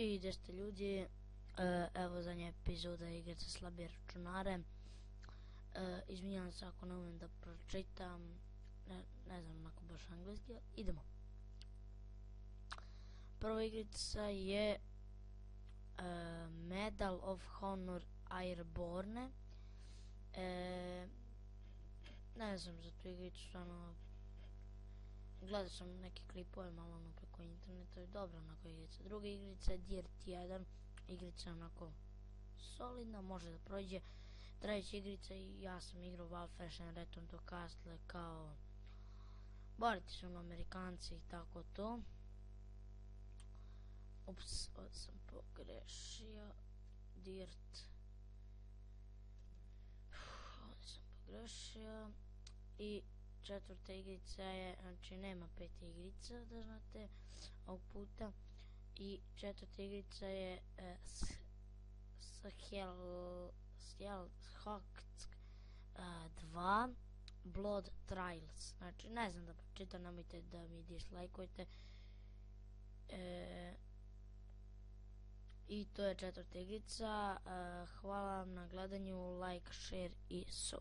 I gdje ste ljudi, evo zadnja epizoda igrice slabije računare. Izvinjavam se ako ne umem da pročitam, ne znam ako baš engleski, idemo. Prva igrica je Medal of Honor Airborne. Ne znam za tu igricu, stvarno gledao sam neke klipove malo ono preko interneta i dobro onako igrica. Druga igrica je Dirt 1, igrica onako solidna, može da prođe. Treća igrica, ja sam igrao Wolfenstein Return to Castle, kao boriti su ono Amerikanci i tako to. Ups, ovdje sam pogrešio. Dirt, ovdje sam pogrešio. I četvrta igrica je, znači nema pete igrica da znate ovog puta, i četvrta igrica je Själshawk 2 Blood Trials. Znači ne znam da pročitam, nemojte da mi dislajkujete. I to je četvrta igrica. Hvala vam na gledanju, like, share i sub.